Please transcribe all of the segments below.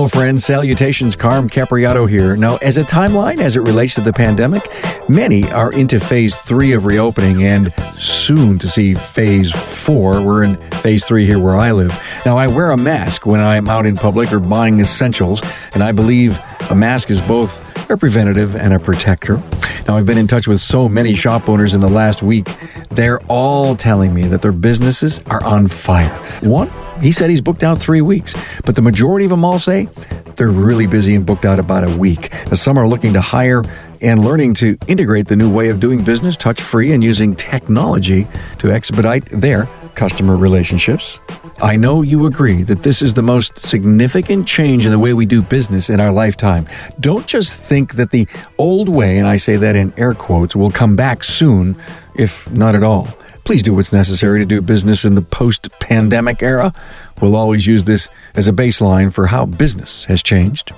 Hello, friends. Salutations. Carm Capriato here. Now, as a timeline as it relates to the pandemic, many are into phase 3 of reopening and soon to see phase 4. We're in phase 3 here where I live. Now, I wear a mask when I'm out in public or buying essentials, and I believe a mask is both a preventative and a protector. Now, I've been in touch with so many shop owners in the last week. They're all telling me that their businesses are on fire. One, he said he's booked out 3 weeks, but the majority of them all say they're really busy and booked out about a week. Now, some are looking to hire and learning to integrate the new way of doing business, touch-free, and using technology to expedite their customer relationships. I know you agree that this is the most significant change in the way we do business in our lifetime. Don't just think that the old way, and I say that in air quotes, will come back soon, if not at all. Please do what's necessary to do business in the post-pandemic era. We'll always use this as a baseline for how business has changed.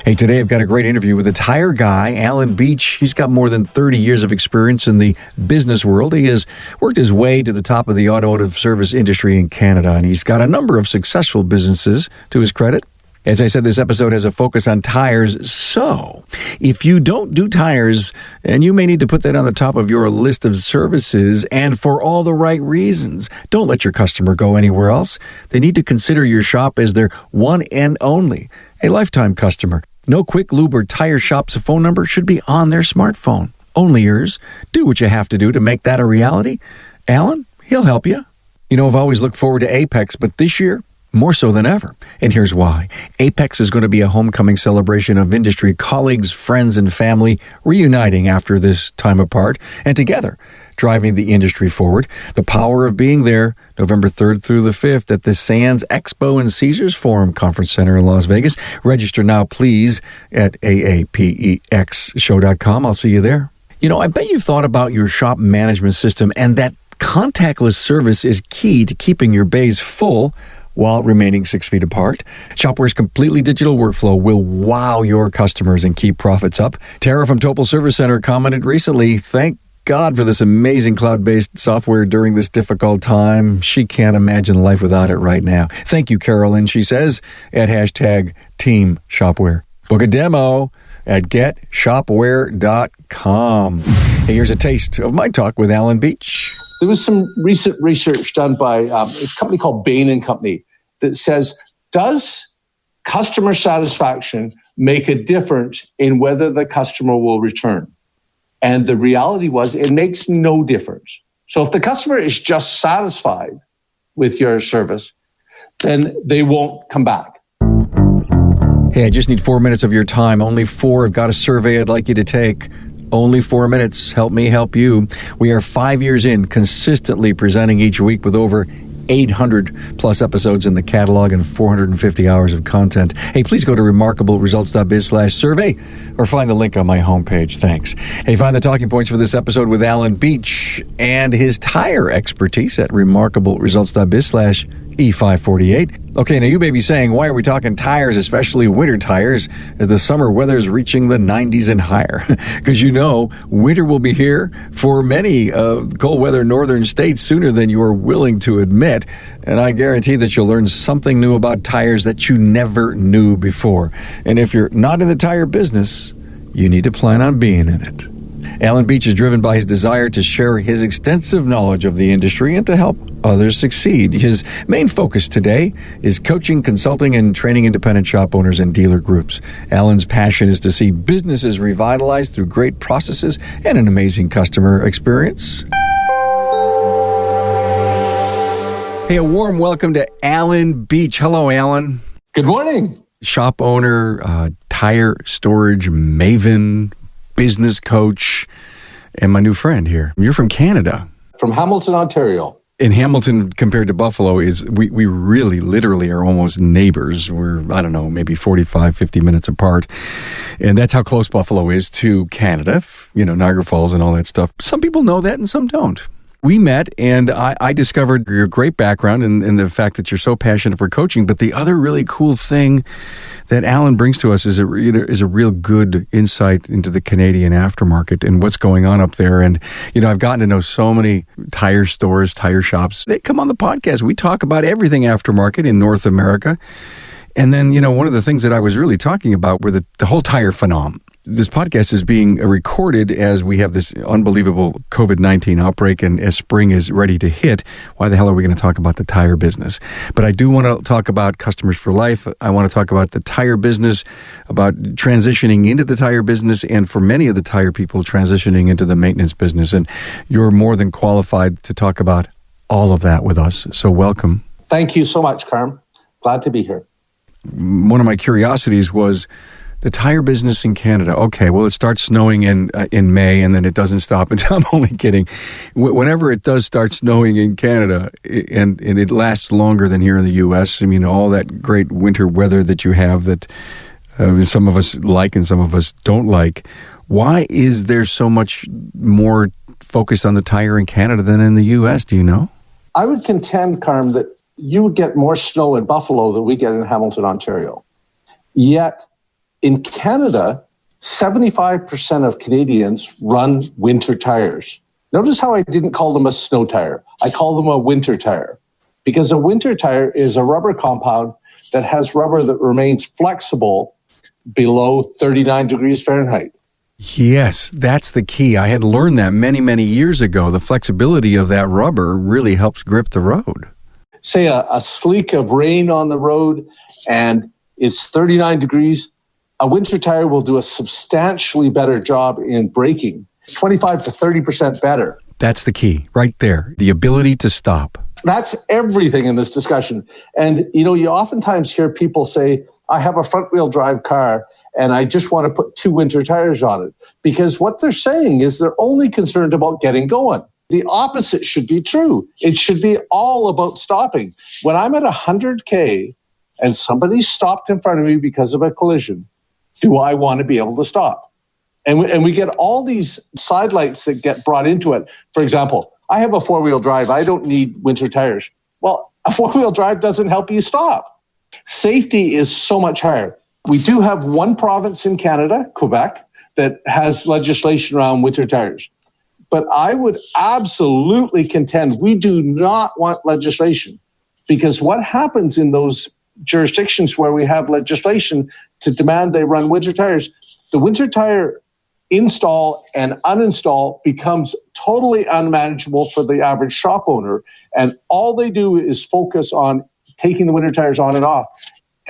Hey, today I've got a great interview with a tire guy, Alan Beech. He's got more than 30 years of experience in the business world. He has worked his way to the top of the automotive service industry in Canada, and he's got a number of successful businesses to his credit. As I said, this episode has a focus on tires, so if you don't do tires, and you may need to put that on the top of your list of services, and for all the right reasons, don't let your customer go anywhere else. They need to consider your shop as their one and only, a lifetime customer. No Quick Lube or Tire Shop's phone number should be on their smartphone. Only yours. Do what you have to do to make that a reality. Alan, he'll help you. You know, I've always looked forward to Apex, but this year, more so than ever. And here's why. Apex is going to be a homecoming celebration of industry colleagues, friends, and family reuniting after this time apart and together driving the industry forward. The power of being there November 3rd through the 5th at the Sands Expo and Caesars Forum Conference Center in Las Vegas. Register now, please, at aapexshow.com. I'll see you there. You know, I bet you've thought about your shop management system and that contactless service is key to keeping your bays full while remaining 6 feet apart. Shopware's completely digital workflow will wow your customers and keep profits up. Tara from Topol Service Center commented recently, "Thank God for this amazing cloud-based software during this difficult time. She can't imagine life without it right now." Thank you, Carolyn, she says, at #Team Shopware. Book a demo at getshopware.com. Hey, here's a taste of my talk with Alan Beech. There was some recent research done by it's a company called Bain & Company that says, does customer satisfaction make a difference in whether the customer will return? And the reality was it makes no difference. So if the customer is just satisfied with your service, then they won't come back. Hey, I just need 4 minutes of your time. Only 4. I've got a survey I'd like you to take. Only 4 minutes. Help me help you. We are 5 years in, consistently presenting each week with over 800 plus episodes in the catalog and 450 hours of content. Hey, please go to remarkableresults.biz/survey or find the link on my homepage. Thanks. Hey, find the talking points for this episode with Alan Beech and his tire expertise at remarkableresults.biz/E548. Okay, now you may be saying, why are we talking tires, especially winter tires, as the summer weather is reaching the 90s and higher? Because you know, winter will be here for many cold weather northern states sooner than you are willing to admit. And I guarantee that you'll learn something new about tires that you never knew before. And if you're not in the tire business, you need to plan on being in it. Alan Beech is driven by his desire to share his extensive knowledge of the industry and to help others succeed. His main focus today is coaching, consulting, and training independent shop owners and dealer groups. Alan's passion is to see businesses revitalized through great processes and an amazing customer experience. Hey, a warm welcome to Alan Beech. Hello, Alan. Good morning. Shop owner, tire storage maven, business coach, and my new friend here. You're from Canada. From Hamilton, Ontario. In Hamilton, compared to Buffalo, is we really literally are almost neighbors. We're, I don't know, maybe 45, 50 minutes apart. And that's how close Buffalo is to Canada, you know, Niagara Falls and all that stuff. Some people know that and some don't. We met, and I discovered your great background and the fact that you're so passionate for coaching. But the other really cool thing that Alan brings to us is a real good insight into the Canadian aftermarket and what's going on up there. And, you know, I've gotten to know so many tire stores, tire shops. They come on the podcast. We talk about everything aftermarket in North America. And then, one of the things that I was really talking about were the whole tire phenomenon. This podcast is being recorded as we have this unbelievable COVID-19 outbreak, and as spring is ready to hit, why the hell are we going to talk about the tire business? But I do want to talk about Customers for Life. I want to talk about the tire business, about transitioning into the tire business, and for many of the tire people, transitioning into the maintenance business. And you're more than qualified to talk about all of that with us. So welcome. Thank you so much, Carm. Glad to be here. One of my curiosities was the tire business in Canada. Okay, well, it starts snowing in May, and then it doesn't stop until, I'm only kidding. Whenever it does start snowing in Canada, and it lasts longer than here in the U.S., I mean, all that great winter weather that you have that some of us like and some of us don't like, why is there so much more focus on the tire in Canada than in the U.S.? Do you know? I would contend, Carm, that you would get more snow in Buffalo than we get in Hamilton, Ontario. Yet, in Canada, 75% of Canadians run winter tires. Notice how I didn't call them a snow tire. I call them a winter tire, because a winter tire is a rubber compound that has rubber that remains flexible below 39 degrees Fahrenheit. Yes, that's the key. I had learned that many, many years ago. The flexibility of that rubber really helps grip the road. Say a sleek of rain on the road and it's 39 degrees, a winter tire will do a substantially better job in braking, 25 to 30% better. That's the key right there, the ability to stop. That's everything in this discussion. And, you oftentimes hear people say, I have a front-wheel drive car and I just want to put 2 winter tires on it. Because what they're saying is they're only concerned about getting going. The opposite should be true. It should be all about stopping. When I'm at 100K and somebody stopped in front of me because of a collision, do I want to be able to stop? And we get all these sidelights that get brought into it. For example, I have a 4-wheel drive. I don't need winter tires. Well, a 4-wheel drive doesn't help you stop. Safety is so much higher. We do have one province in Canada, Quebec, that has legislation around winter tires. But I would absolutely contend we do not want legislation, because what happens in those jurisdictions where we have legislation to demand they run winter tires, the winter tire install and uninstall becomes totally unmanageable for the average shop owner. And all they do is focus on taking the winter tires on and off.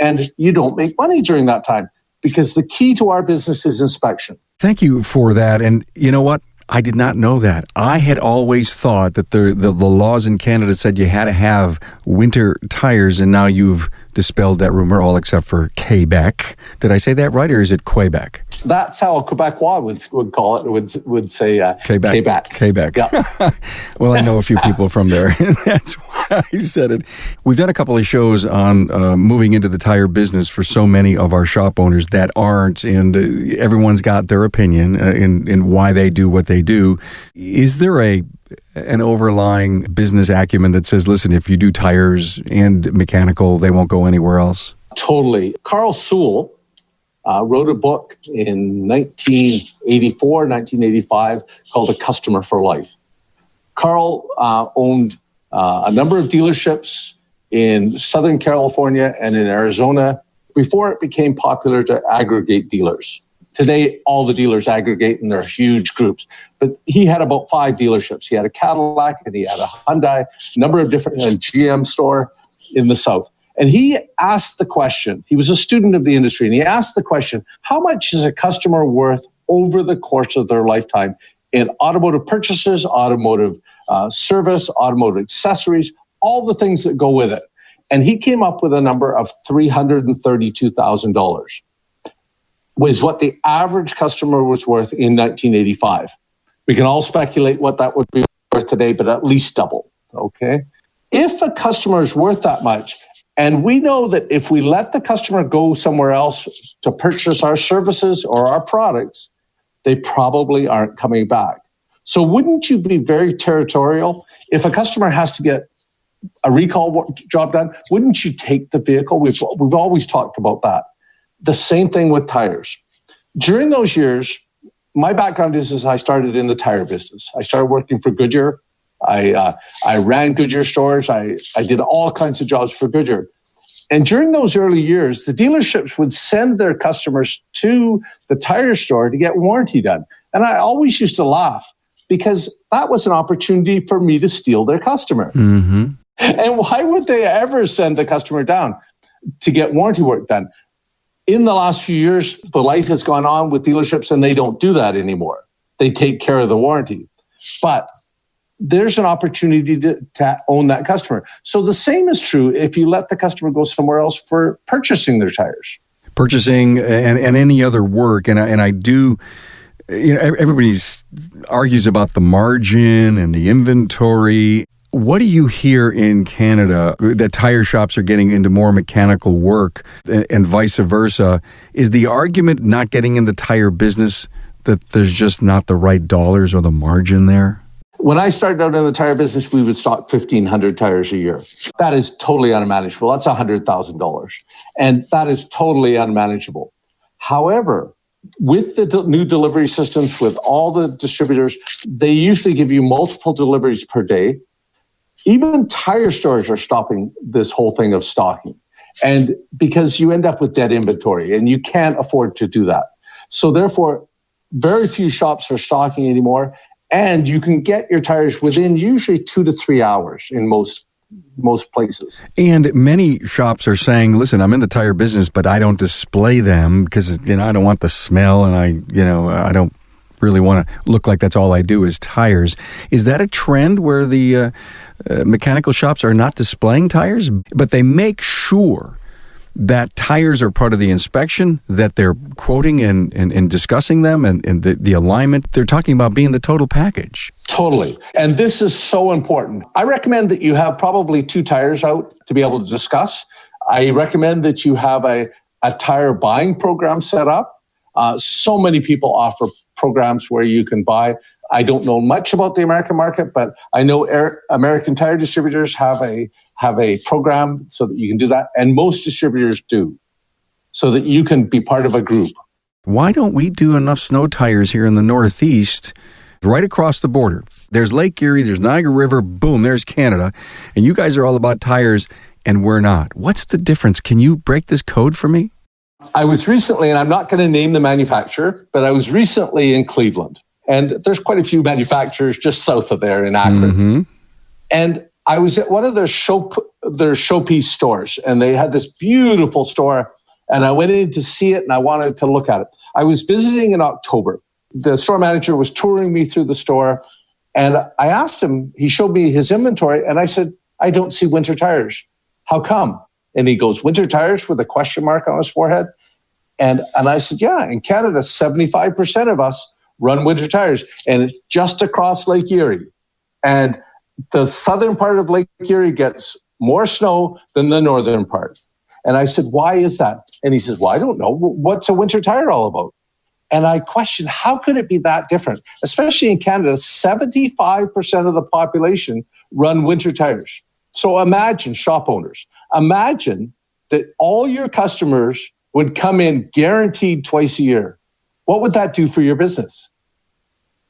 And you don't make money during that time, because the key to our business is inspection. Thank you for that. And you know what? I did not know that. I had always thought that the laws in Canada said you had to have winter tires, and now you've dispelled that rumor, all except for Quebec. Did I say that right, or is it Quebec? That's how a Quebecois would call it, would say Quebec. Quebec. Yeah. Well, I know a few people from there. That's why I said it. We've done a couple of shows on moving into the tire business for so many of our shop owners that aren't, and everyone's got their opinion in why they do what they do. Is there an overlying business acumen that says, listen, if you do tires and mechanical, they won't go anywhere else? Totally. Carl Sewell wrote a book in 1984, 1985 called A Customer for Life. Carl owned a number of dealerships in Southern California and in Arizona before it became popular to aggregate dealers. Today, all the dealers aggregate and they're huge groups. But he had about 5 dealerships. He had a Cadillac and he had a Hyundai, a number of different GM store in the South. And he asked the question, he was a student of the industry, and he asked the question, how much is a customer worth over the course of their lifetime in automotive purchases, automotive service, automotive accessories, all the things that go with it? And he came up with a number of $332,000. Was what the average customer was worth in 1985. We can all speculate what that would be worth today, but at least double, okay? If a customer is worth that much, and we know that if we let the customer go somewhere else to purchase our services or our products, they probably aren't coming back. So wouldn't you be very territorial? If a customer has to get a recall job done, wouldn't you take the vehicle? We've always talked about that. The same thing with tires. During those years, my background is I started in the tire business. I started working for Goodyear. I ran Goodyear stores. I did all kinds of jobs for Goodyear. And during those early years, the dealerships would send their customers to the tire store to get warranty done. And I always used to laugh because that was an opportunity for me to steal their customer. Mm-hmm. And why would they ever send the customer down to get warranty work done? In the last few years, the light has gone on with dealerships and they don't do that anymore. They take care of the warranty. But there's an opportunity to own that customer. So the same is true if you let the customer go somewhere else for purchasing their tires. Purchasing and any other work. And I do, everybody argues about the margin and the inventory. What do you hear in Canada that tire shops are getting into more mechanical work and vice versa? Is the argument not getting in the tire business that there's just not the right dollars or the margin there? When I started out in the tire business, we would stock 1,500 tires a year. That is totally unmanageable. That's $100,000. And that is totally unmanageable. However, with the new delivery systems, with all the distributors, they usually give you multiple deliveries per day. Even tire stores are stopping this whole thing of stocking. And because you end up with dead inventory and you can't afford to do that. So therefore, very few shops are stocking anymore. And you can get your tires within usually 2 to 3 hours in most places. And many shops are saying, listen, I'm in the tire business, but I don't display them because, I don't want the smell and I don't really want to look like that's all I do is tires. Is that a trend where the mechanical shops are not displaying tires, but they make sure that tires are part of the inspection, that they're quoting and discussing them and the alignment? They're talking about being the total package. Totally. And this is so important. I recommend that you have probably 2 tires out to be able to discuss. I recommend that you have a tire buying program set up. So many people offer programs where you can buy. I don't know much about the American market, but I know American tire distributors have a program so that you can do that. And most distributors do, so that you can be part of a group. Why don't we do enough snow tires here in the Northeast, right across the border? There's Lake Erie, there's Niagara River, boom, there's Canada. And you guys are all about tires and we're not. What's the difference? Can you break this code for me? I was recently, and I'm not going to name the manufacturer, but I was recently in Cleveland. And there's quite a few manufacturers just south of there in Akron. Mm-hmm. And I was at one of their showpiece stores, and they had this beautiful store, and I went in to see it, and I wanted to look at it. I was visiting in October. The store manager was touring me through the store, and I asked him, he showed me his inventory, and I said, I don't see winter tires. How come? And he goes, winter tires, with a question mark on his forehead? And I said, yeah, in Canada, 75% of us run winter tires, and it's just across Lake Erie. And the southern part of Lake Erie gets more snow than the northern part. And I said, why is that? And he says, well, I don't know. What's a winter tire all about? And I questioned, how could it be that different? Especially in Canada, 75% of the population run winter tires. So imagine, shop owners, imagine that all your customers would come in guaranteed twice a year. What would that do for your business?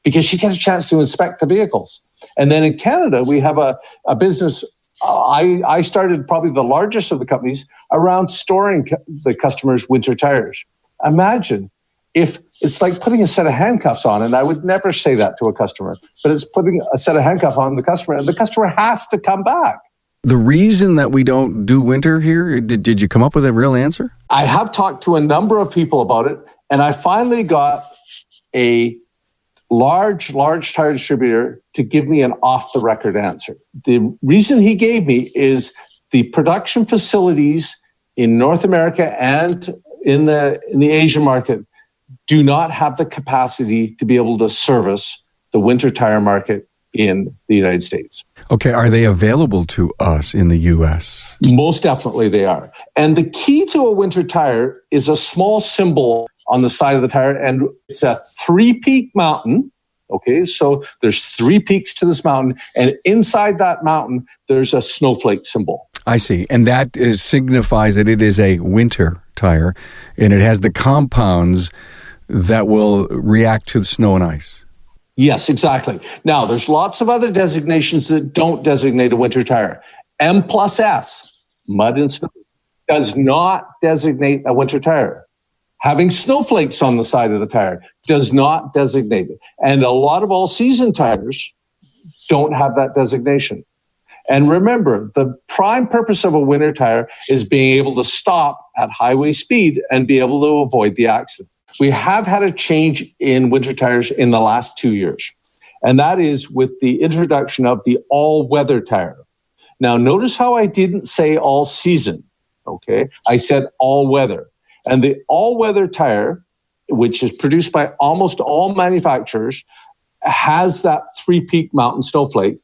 Because you get a chance to inspect the vehicles. And then in Canada, we have a business. I started probably the largest of the companies around storing the customers' winter tires. Imagine if it's like putting a set of handcuffs on, and I would never say that to a customer, but it's putting a set of handcuffs on the customer, and the customer has to come back. The reason that we don't do winter here, did you come up with a real answer? I have talked to a number of people about it, and I finally got a large tire distributor to give me an off-the-record answer. The reason he gave me is the production facilities in North America and in the Asian market do not have the capacity to be able to service the winter tire market in the United States. Okay, are they available to us in the U.S.? Most definitely they are. And the key to a winter tire is a small symbol on the side of the tire, and it's a 3-peak mountain. Okay, so there's 3 peaks to this mountain, and inside that mountain, there's a snowflake symbol. I see. And that signifies that it is a winter tire, and it has the compounds that will react to the snow and ice. Yes, exactly. Now, there's lots of other designations that don't designate a winter tire. M plus S, mud and snow. does not designate a winter tire. Having snowflakes on the side of the tire does not designate it. And a lot of all-season tires don't have that designation. And remember, the prime purpose of a winter tire is being able to stop at highway speed and be able to avoid the accident. We have had a change in winter tires in the last 2 years, and that is with the introduction of the all-weather tire. Now, notice how I didn't say all season, okay? I said all-weather. And the all-weather tire, which is produced by almost all manufacturers, has that three-peak mountain snowflake,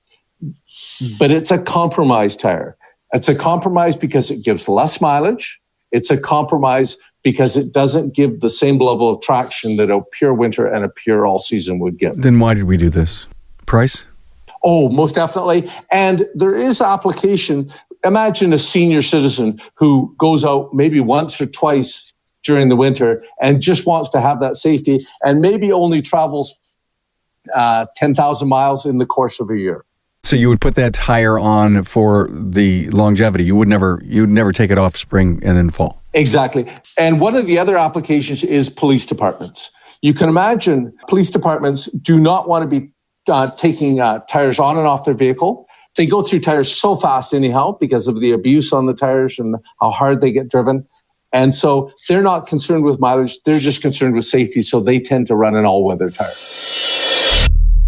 but it's a compromise tire. It's a compromise because it gives less mileage. It's a compromise because it doesn't give the same level of traction that a pure winter and a pure all-season would give. Then why did we do this? Price? Oh, most definitely. And there is application. Imagine a senior citizen who goes out maybe once or twice during the winter and just wants to have that safety and maybe only travels 10,000 miles in the course of a year. So you would put that tire on for the longevity. You'd never take it off spring and then fall. Exactly. And one of the other applications is police departments. You can imagine police departments do not want to be taking tires on and off their vehicle. They go through tires so fast anyhow because of the abuse on the tires and how hard they get driven. And so they're not concerned with mileage. They're just concerned with safety. So they tend to run an all-weather tire.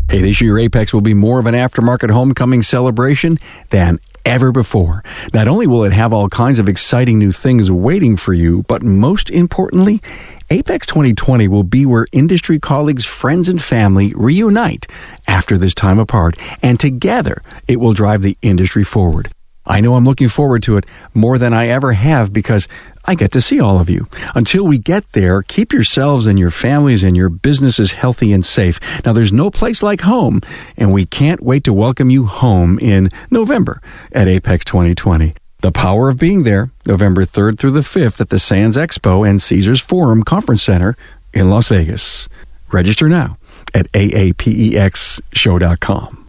Hey, this year Apex will be more of an aftermarket homecoming celebration than ever before. Not only will it have all kinds of exciting new things waiting for you, but most importantly, Apex 2020 will be where industry colleagues, friends, and family reunite after this time apart, and together it will drive the industry forward. I know I'm looking forward to it more than I ever have because I get to see all of you. Until we get there, keep yourselves and your families and your businesses healthy and safe. Now, there's no place like home, and we can't wait to welcome you home in November at Apex 2020. The power of being there, November 3rd through the 5th at the Sands Expo and Caesars Forum Conference Center in Las Vegas. Register now at aapexshow.com.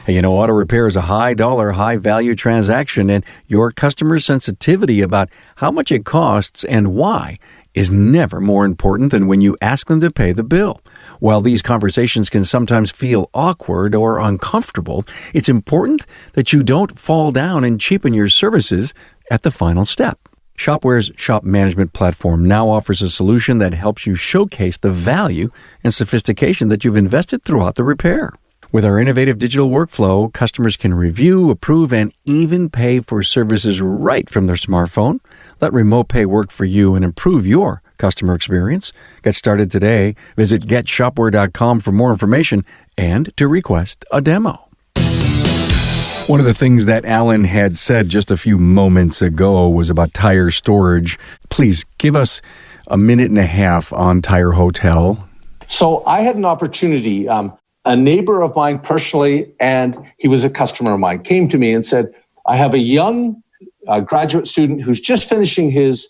You know, auto repair is a high-dollar, high-value transaction, and your customer's sensitivity about how much it costs and why is never more important than when you ask them to pay the bill. While these conversations can sometimes feel awkward or uncomfortable, it's important that you don't fall down and cheapen your services at the final step. Shopware's shop management platform now offers a solution that helps you showcase the value and sophistication that you've invested throughout the repair. With our innovative digital workflow, customers can review, approve, and even pay for services right from their smartphone. Let remote pay work for you and improve your customer experience. Get started today. Visit getshopware.com for more information and to request a demo. One of the things that Alan had said just a few moments ago was about tire storage. Please give us a minute and a half on Tire Hotel. So I had an opportunity. A neighbor of mine personally, and he was a customer of mine, came to me and said, I have a young graduate student who's just finishing his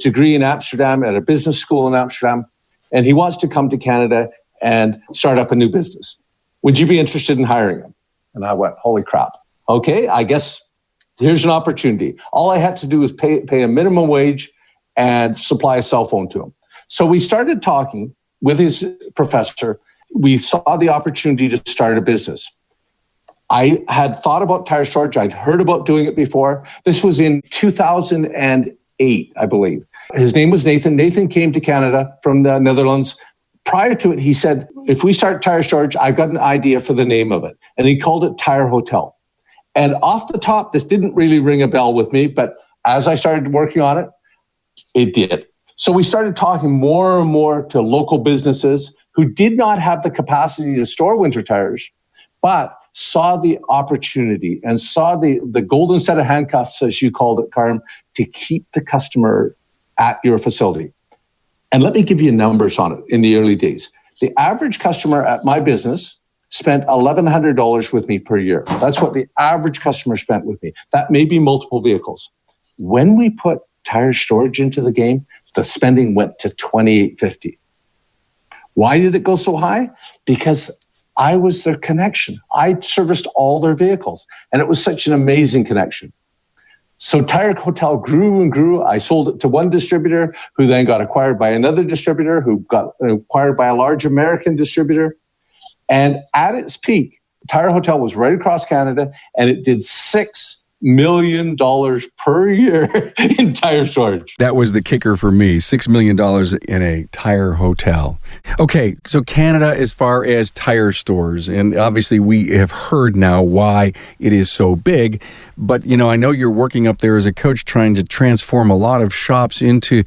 degree in Amsterdam at a business school in Amsterdam, and he wants to come to Canada and start up a new business. Would you be interested in hiring him? And I went, holy crap. Okay, I guess here's an opportunity. All I had to do was pay a minimum wage and supply a cell phone to him. So we started talking with his professor. We saw the opportunity to start a business. I had thought about tire storage. I'd heard about doing it before. This was in 2008, I believe. His name was Nathan. Nathan came to Canada from the Netherlands. Prior to it, he said, if we start tire storage, I've got an idea for the name of it. And he called it Tire Hotel. And off the top, this didn't really ring a bell with me, but as I started working on it, it did. So we started talking more and more to local businesses who did not have the capacity to store winter tires, but saw the opportunity and saw the golden set of handcuffs, as you called it, Carm, to keep the customer at your facility. And let me give you numbers on it in the early days. The average customer at my business spent $1,100 with me per year. That's what the average customer spent with me. That may be multiple vehicles. When we put tire storage into the game, the spending went to $2,850. Why did it go so high? Because I was their connection. I serviced all their vehicles, and it was such an amazing connection. So Tire Hotel grew and grew. I sold it to one distributor who then got acquired by another distributor who got acquired by a large American distributor. And at its peak, Tire Hotel was right across Canada, and it did $6 million per year in tire storage. That was the kicker for me, $6 million in a tire hotel. Okay, so Canada as far as tire stores, and obviously we have heard now why it is so big, but, I know you're working up there as a coach trying to transform a lot of shops into,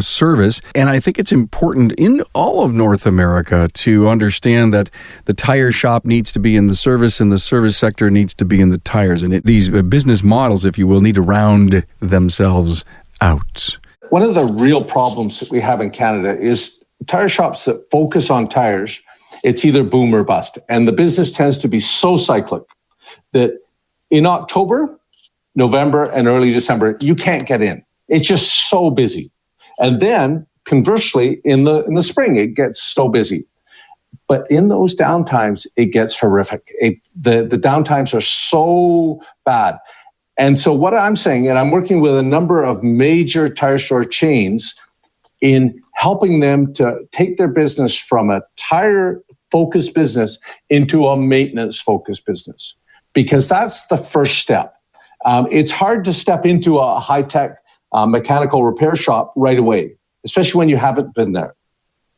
service, and I think it's important in all of North America to understand that the tire shop needs to be in the service and the service sector needs to be in the tires, and these business models, if you will, need to round themselves out. One of the real problems that we have in Canada is tire shops that focus on tires. It's either boom or bust. And the business tends to be so cyclic that in October, November, and early December, you can't get in. It's just so busy. And then conversely, in the spring, it gets so busy. But in those downtimes, it gets horrific. The downtimes are so bad. And so what I'm saying, and I'm working with a number of major tire store chains in helping them to take their business from a tire-focused business into a maintenance-focused business, because that's the first step. It's hard to step into a high-tech mechanical repair shop right away, especially when you haven't been there.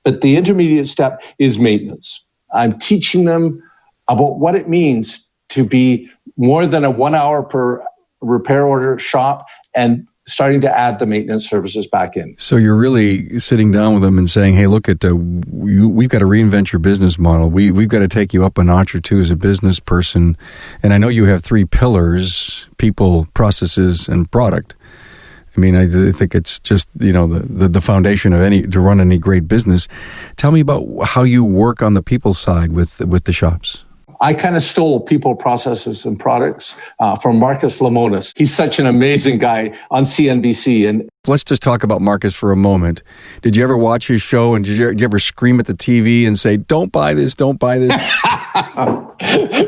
But the intermediate step is maintenance. I'm teaching them about what it means to be more than a 1 hour per repair order shop and starting to add the maintenance services back in. So you're really sitting down with them and saying, hey, look, we've got to reinvent your business model. We've got to take you up a notch or two as a business person. And I know you have 3 pillars: people, processes, and product. I mean, I think it's just, the foundation of to run any great business. Tell me about how you work on the people side with the shops. I kind of stole people, processes, and products from Marcus Lemonis. He's such an amazing guy on CNBC. And let's just talk about Marcus for a moment. Did you ever watch his show, and did you ever scream at the TV and say, don't buy this, don't buy this?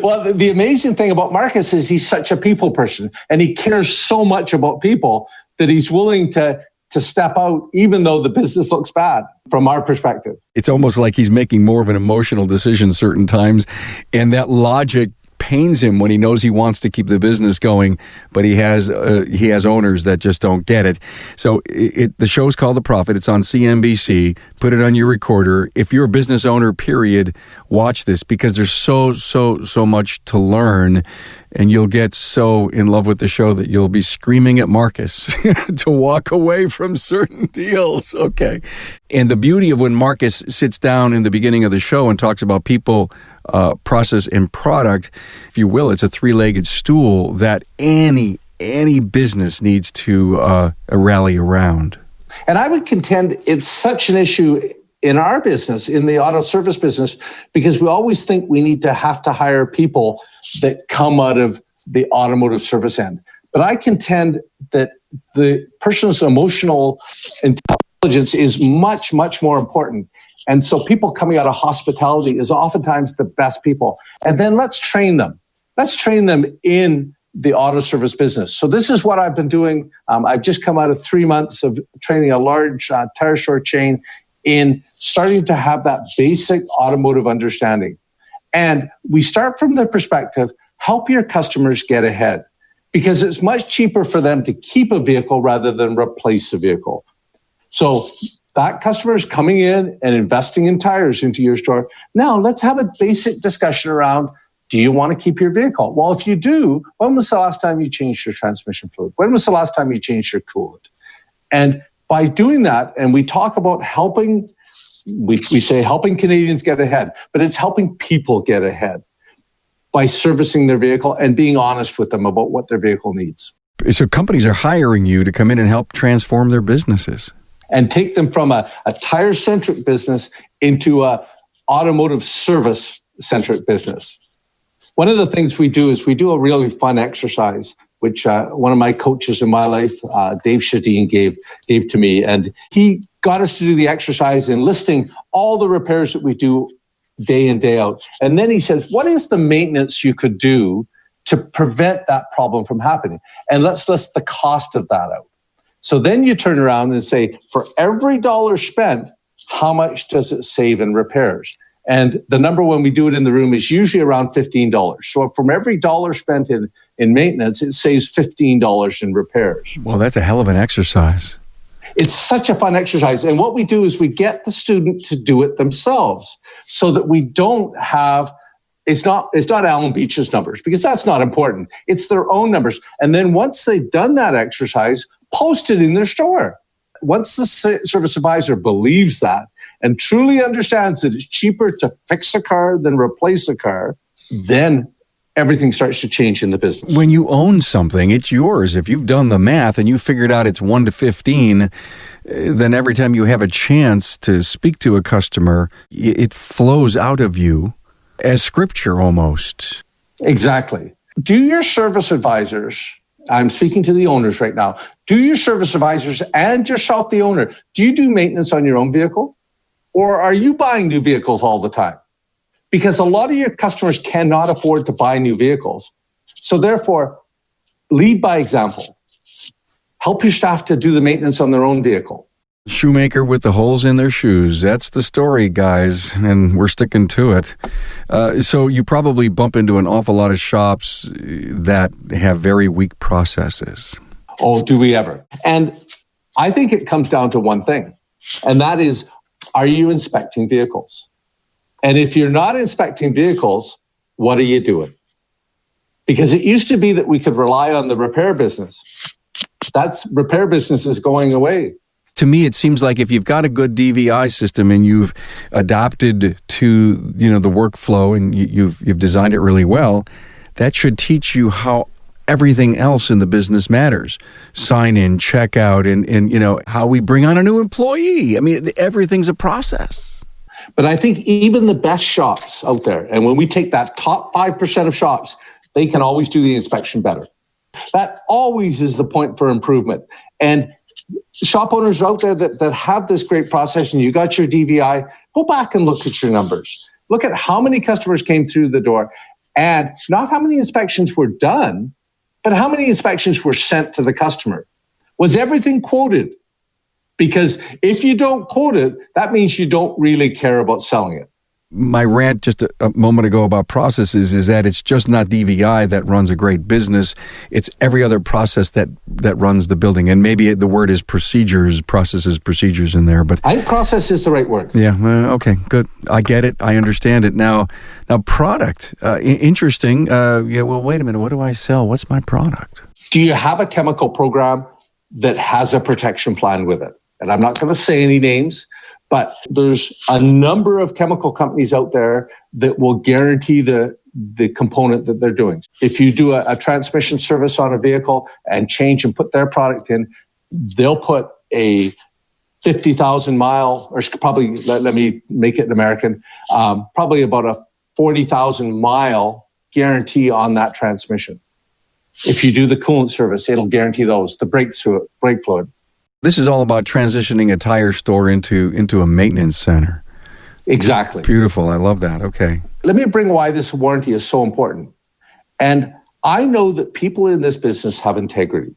Well, the amazing thing about Marcus is he's such a people person, and he cares so much about people that he's willing to step out, even though the business looks bad from our perspective. It's almost like he's making more of an emotional decision certain times, and that logic pains him when he knows he wants to keep the business going, but he has owners that just don't get it. So the show's called The Profit. It's on CNBC. Put it on your recorder. If you're a business owner, period, watch this, because there's so much to learn, and you'll get so in love with the show that you'll be screaming at Marcus to walk away from certain deals. Okay. And the beauty of when Marcus sits down in the beginning of the show and talks about people, process, and product, if you will, it's a 3-legged stool that any business needs to rally around. And I would contend it's such an issue in our business, in the auto service business, because we always think we need to have to hire people that come out of the automotive service end. But I contend that the person's emotional intelligence is much, much more important. And so people coming out of hospitality is oftentimes the best people. And then let's train them. Let's train them in the auto service business. So this is what I've been doing. I've just come out of 3 months of training a large tire store chain in starting to have that basic automotive understanding. And we start from the perspective, help your customers get ahead, because it's much cheaper for them to keep a vehicle rather than replace a vehicle. So that customer is coming in and investing in tires into your store. Now, let's have a basic discussion around, do you want to keep your vehicle? Well, if you do, when was the last time you changed your transmission fluid? When was the last time you changed your coolant? And by doing that, and we talk about helping, we say helping Canadians get ahead, but it's helping people get ahead by servicing their vehicle and being honest with them about what their vehicle needs. So companies are hiring you to come in and help transform their businesses. And take them from a tire-centric business into a automotive service-centric business. One of the things we do is we do a really fun exercise, which one of my coaches in my life, Dave Shadeen, gave to me. And he got us to do the exercise in listing all the repairs that we do day in, day out. And then he says, what is the maintenance you could do to prevent that problem from happening. And let's list the cost of that out. So then you turn around and say, for every dollar spent, how much does it save in repairs? And the number when we do it in the room is usually around $15. So from every dollar spent in maintenance, it saves $15 in repairs. Well, that's a hell of an exercise. It's such a fun exercise. And what we do is we get the student to do it themselves so that we don't have, it's not Alan Beech's numbers, because that's not important. It's their own numbers. And then once they've done that exercise, post it in their store. Once the service advisor believes that and truly understands that it's cheaper to fix a car than replace a car, then everything starts to change in the business. When you own something, it's yours. If you've done the math and you figured out it's 1 to 15, then every time you have a chance to speak to a customer, it flows out of you as scripture almost. Exactly. Do your service advisors, I'm speaking to the owners right now, do your service advisors and yourself, the owner, do you do maintenance on your own vehicle? Or are you buying new vehicles all the time? Because a lot of your customers cannot afford to buy new vehicles. So therefore, lead by example. Help your staff to do the maintenance on their own vehicle. Shoemaker with the holes in their shoes. That's the story, guys, and we're sticking to it. So you probably bump into an awful lot of shops that have very weak processes. Oh, do we ever? And I think it comes down to one thing, and that is, are you inspecting vehicles? And if you're not inspecting vehicles, what are you doing? Because it used to be that we could rely on the repair business. That's repair business is going away. To me, it seems like if you've got a good DVI system and you've adapted to, the workflow and you've designed it really well, that should teach you how everything else in the business matters. Sign in, check out, and how we bring on a new employee. I mean, everything's a process. But I think even the best shops out there, and when we take that top 5% of shops, they can always do the inspection better. That always is the point for improvement. And shop owners out there that have this great process and you got your DVI, go back and look at your numbers. Look at how many customers came through the door and not how many inspections were done, but how many inspections were sent to the customer. Was everything quoted? Because if you don't quote it, that means you don't really care about selling it. My rant just a moment ago about processes is that it's just not DVI that runs a great business. It's every other process that runs the building. And maybe the word is procedures in there. But I think process is the right word. Yeah, okay, good. I get it. I understand it. Now product. Interesting. Well, wait a minute. What do I sell? What's my product? Do you have a chemical program that has a protection plan with it? And I'm not going to say any names, but there's a number of chemical companies out there that will guarantee the component that they're doing. If you do a transmission service on a vehicle and change and put their product in, they'll put a 50,000 mile, or probably, let me make it in American, probably about a 40,000 mile guarantee on that transmission. If you do the coolant service, it'll guarantee those, the brake fluid. This is all about transitioning a tire store into a maintenance center. Exactly. Beautiful. I love that. Okay. Let me bring why this warranty is so important. And I know that people in this business have integrity.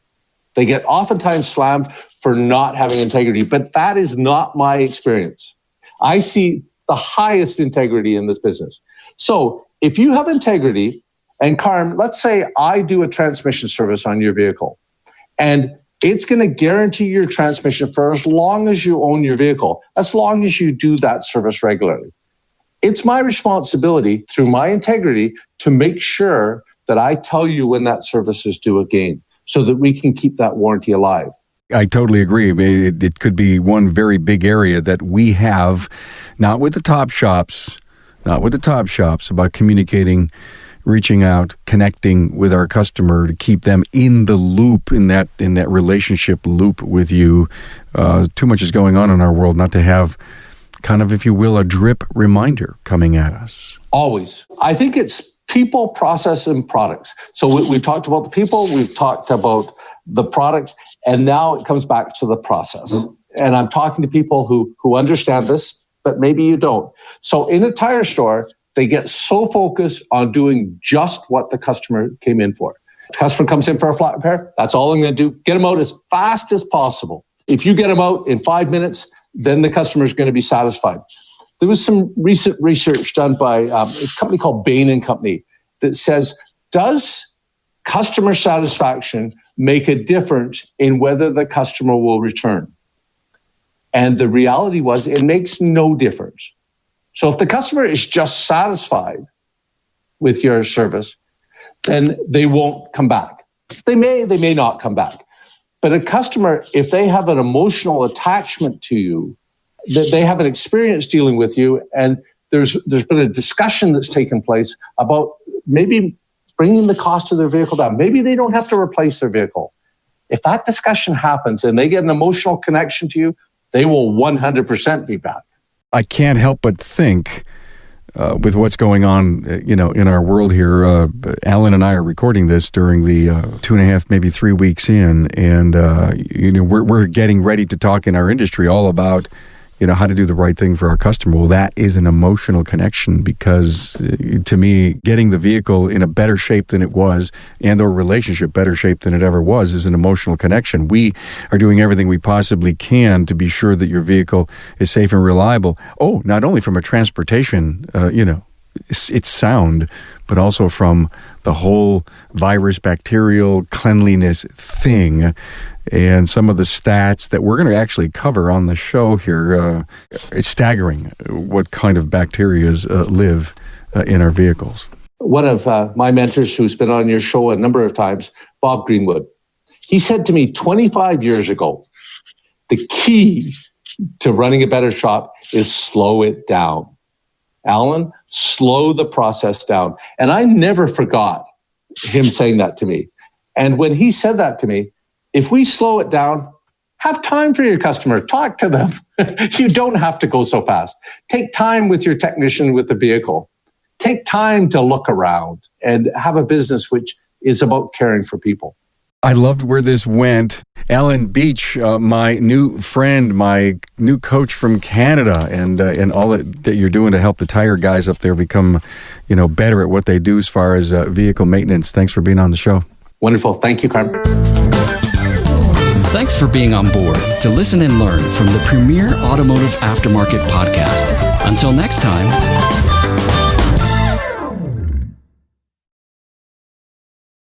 They get oftentimes slammed for not having integrity, but that is not my experience. I see the highest integrity in this business. So if you have integrity, and Carm, let's say I do a transmission service on your vehicle, and it's going to guarantee your transmission for as long as you own your vehicle, as long as you do that service regularly. It's my responsibility, through my integrity, to make sure that I tell you when that service is due again, so that we can keep that warranty alive. I totally agree. It could be one very big area that we have, not with the top shops, about communicating, reaching out, connecting with our customer to keep them in the loop, in that relationship loop with you. Too much is going on in our world not to have kind of, if you will, a drip reminder coming at us. Always. I think it's people, process, and products. So we've talked about the people, we've talked about the products, and now it comes back to the process. And I'm talking to people who understand this, but maybe you don't. So in a tire store, They get so focused on doing just what the customer came in for. The customer comes in for a flat repair, that's all I'm going to do. Get them out as fast as possible. If you get them out in 5 minutes, then the customer is going to be satisfied. There was some recent research done by it's a company called Bain & Company that says, does customer satisfaction make a difference in whether the customer will return? And the reality was it makes no difference. So if the customer is just satisfied with your service, then they won't come back. They may not come back. But a customer, if they have an emotional attachment to you, that they have an experience dealing with you, and there's been a discussion that's taken place about maybe bringing the cost of their vehicle down. Maybe they don't have to replace their vehicle. If that discussion happens and they get an emotional connection to you, they will 100% be back. I can't help but think with what's going on, in our world here. Alan and I are recording this during the 2.5, maybe 3 weeks in, and we're getting ready to talk in our industry all about how to do the right thing for our customer. Well, that is an emotional connection because to me, getting the vehicle in a better shape than it was and or relationship better shape than it ever was is an emotional connection. We are doing everything we possibly can to be sure that your vehicle is safe and reliable. Oh, not only from a transportation, it's sound, but also from the whole virus, bacterial cleanliness thing. And some of the stats that we're going to actually cover on the show here, it's staggering what kind of bacteria live in our vehicles. One of my mentors who's been on your show a number of times, Bob Greenwood, he said to me 25 years ago, the key to running a better shop is slow it down. Alan, slow the process down. And I never forgot him saying that to me. And when he said that to me, if we slow it down, have time for your customer, talk to them. You don't have to go so fast. Take time with your technician with the vehicle. Take time to look around and have a business which is about caring for people. I loved where this went. Alan Beech, my new friend, my new coach from Canada, and all that you're doing to help the tire guys up there become, better at what they do as far as vehicle maintenance. Thanks for being on the show. Wonderful. Thank you, Carmen. Thanks for being on board to listen and learn from the premier automotive aftermarket podcast. Until next time.